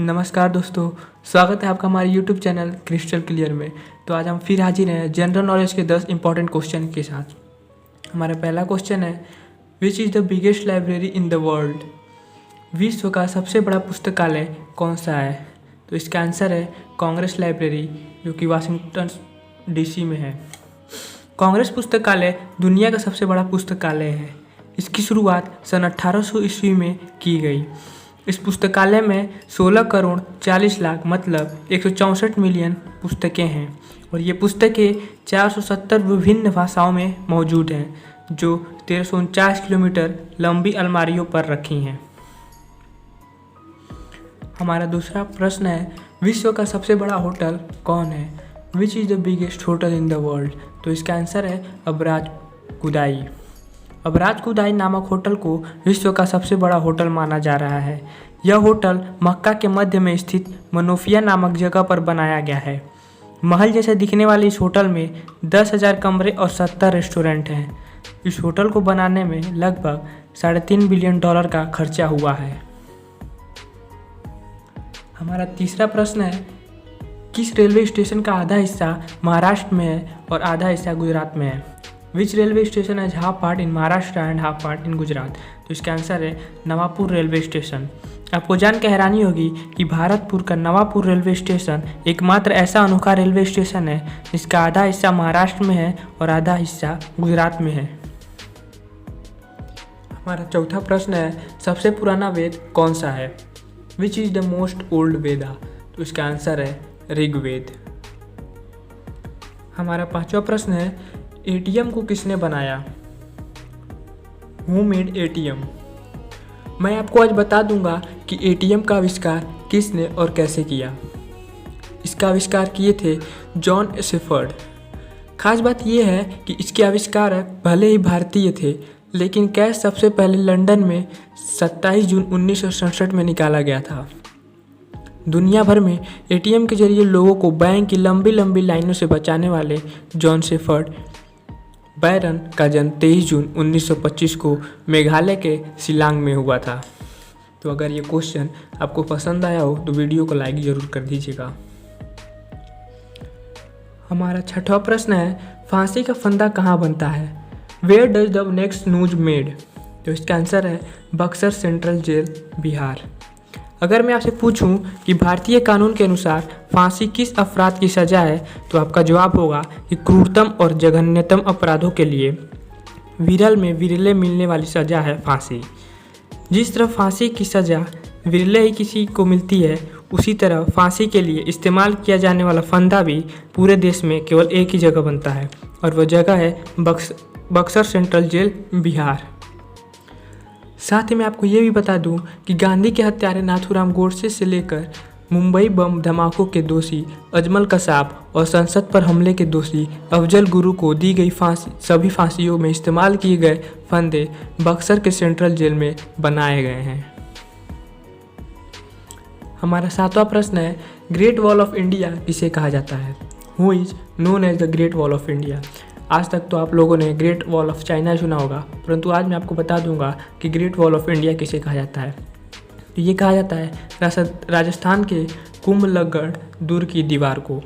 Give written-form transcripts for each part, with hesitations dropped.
नमस्कार दोस्तों, स्वागत है आपका हमारे YouTube चैनल क्रिस्टल क्लियर में। तो आज हम फिर हाजिर हैं जनरल नॉलेज के 10 इंपॉर्टेंट क्वेश्चन के साथ। हमारा पहला क्वेश्चन है, which is the biggest library in the world? विश्व का सबसे बड़ा पुस्तकालय कौन सा है? तो इसका आंसर है कांग्रेस लाइब्रेरी, जो कि वाशिंगटन DC में है। कांग्रेस पुस्तकालय दुनिया का सबसे बड़ा पुस्तकालय है। इसकी शुरुआत सन 1800 ईस्वी में की गई। इस पुस्तकालय में 16 करोड़ 40 लाख मतलब 164 मिलियन पुस्तकें हैं और ये पुस्तकें 470 विभिन्न भाषाओं में मौजूद हैं, जो 1349 किलोमीटर लंबी अलमारियों पर रखी हैं। हमारा दूसरा प्रश्न है, विश्व का सबसे बड़ा होटल कौन है? Which is the biggest hotel in the world? तो इसका आंसर है अबराज कुदाई। अबराज कुदाई नामक होटल को विश्व का सबसे बड़ा होटल माना जा रहा है। यह होटल मक्का के मध्य में स्थित मनोफिया नामक जगह पर बनाया गया है। महल जैसे दिखने वाले इस होटल में 10,000 कमरे और 70 रेस्टोरेंट हैं। इस होटल को बनाने में लगभग $3.5 बिलियन का खर्चा हुआ है। हमारा तीसरा प्रश्न है, किस रेलवे स्टेशन का आधा हिस्सा महाराष्ट्र में है और आधा हिस्सा गुजरात में है? विच रेलवे स्टेशन है half part in Maharashtra and half part in Gujarat? तो इसका आंसर है नवापुर रेलवे स्टेशन। आपको जान के हैरानी होगी कि भारतपुर का नवापुर रेलवे स्टेशन एकमात्र ऐसा अनोखा रेलवे स्टेशन है जिसका आधा हिस्सा महाराष्ट्र में है और आधा हिस्सा गुजरात में है। हमारा चौथा प्रश्न है, सबसे पुराना वेद कौन सा है? Which is the most old Veda? तो इसका आंसर है ऋग्वेद। हमारा पांचवा प्रश्न है, ATM को किसने बनाया? Who made ATM? मैं आपको आज बता दूंगा कि ATM का आविष्कार किसने और कैसे किया। इसका आविष्कार किए थे जॉन शेफर्ड। खास बात यह है कि इसके आविष्कारक भले ही भारतीय थे, लेकिन कैश सबसे पहले लंदन में 27 जून 1967 में निकाला गया था। दुनिया भर में ATM के जरिए लोगों को बैंक की लंबी लंबी लाइनों से बचाने वाले जॉन शेफर्ड बैरन का जन्म 23 जून 1925 को मेघालय के शिलांग में हुआ था। तो अगर ये क्वेश्चन आपको पसंद आया हो तो वीडियो को लाइक ज़रूर कर दीजिएगा। हमारा छठवां प्रश्न है, फांसी का फंदा कहाँ बनता है? Where does the next noose made? तो इसका आंसर है बक्सर सेंट्रल जेल, बिहार। अगर मैं आपसे पूछूं कि भारतीय कानून के अनुसार फांसी किस अपराध की सज़ा है, तो आपका जवाब होगा कि क्रूरतम और जघन्यतम अपराधों के लिए विरल में विरले मिलने वाली सज़ा है फांसी। जिस तरह फांसी की सज़ा विरले ही किसी को मिलती है, उसी तरह फांसी के लिए इस्तेमाल किया जाने वाला फंदा भी पूरे देश में केवल एक ही जगह बनता है और वह जगह है बक्सर सेंट्रल जेल, बिहार। साथ ही मैं आपको ये भी बता दूं कि गांधी के हत्यारे नाथूराम गोडसे से लेकर मुंबई बम धमाकों के दोषी अजमल कसाब और संसद पर हमले के दोषी अफजल गुरु को दी गई सभी फांसियों में इस्तेमाल किए गए फंदे बक्सर के सेंट्रल जेल में बनाए गए हैं। हमारा सातवां प्रश्न है, ग्रेट वॉल ऑफ इंडिया किसे कहा जाता है? Who is known as the Great Wall of India? आज तक तो आप लोगों ने ग्रेट वॉल ऑफ चाइना सुना होगा, परंतु आज मैं आपको बता दूंगा कि ग्रेट वॉल ऑफ इंडिया किसे कहा जाता है। तो ये कहा जाता है राजस्थान के कुंभलगढ़ दुर्ग की दीवार को।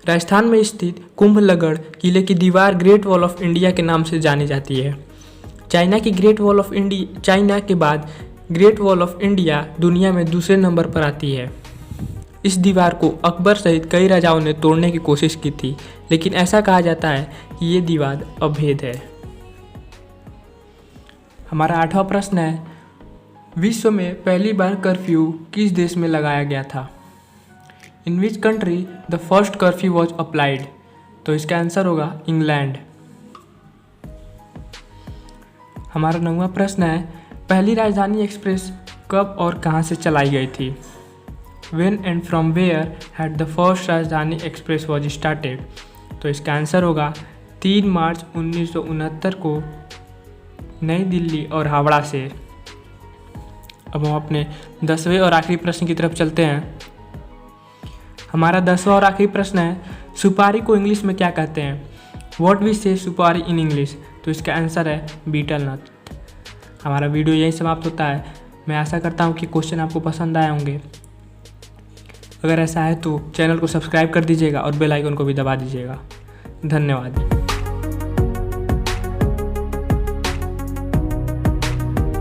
राजस्थान में स्थित कुंभलगढ़ किले की दीवार ग्रेट वॉल ऑफ इंडिया के नाम से जानी जाती है। चाइना के बाद ग्रेट वॉल ऑफ इंडिया दुनिया में दूसरे नंबर पर आती है। इस दीवार को अकबर सहित कई राजाओं ने तोड़ने की कोशिश की थी, लेकिन ऐसा कहा जाता है कि ये दीवार अभेद है। हमारा आठवां प्रश्न है, विश्व में पहली बार कर्फ्यू किस देश में लगाया गया था? In which country the first curfew was applied? तो इसका आंसर होगा इंग्लैंड। हमारा 9वां प्रश्न है, पहली राजधानी एक्सप्रेस कब और कहाँ से चलाई गई थी? When and from where had the first राजधानी एक्सप्रेस was started? तो इसका आंसर होगा 3 मार्च 1969 को नई दिल्ली और हावड़ा से। अब हम अपने 10वें और आखिरी प्रश्न की तरफ चलते हैं। हमारा 10वां और आखिरी प्रश्न है, सुपारी को इंग्लिश में क्या कहते हैं? What we say सुपारी इन इंग्लिश? तो इसका आंसर है बीटल नट। हमारा वीडियो यहीं समाप्त होता है। मैं आशा करता हूँ कि क्वेश्चन आपको पसंद आए होंगे। अगर ऐसा है तो चैनल को सब्सक्राइब कर दीजिएगा और बेल आइकन को भी दबा दीजिएगा। धन्यवाद।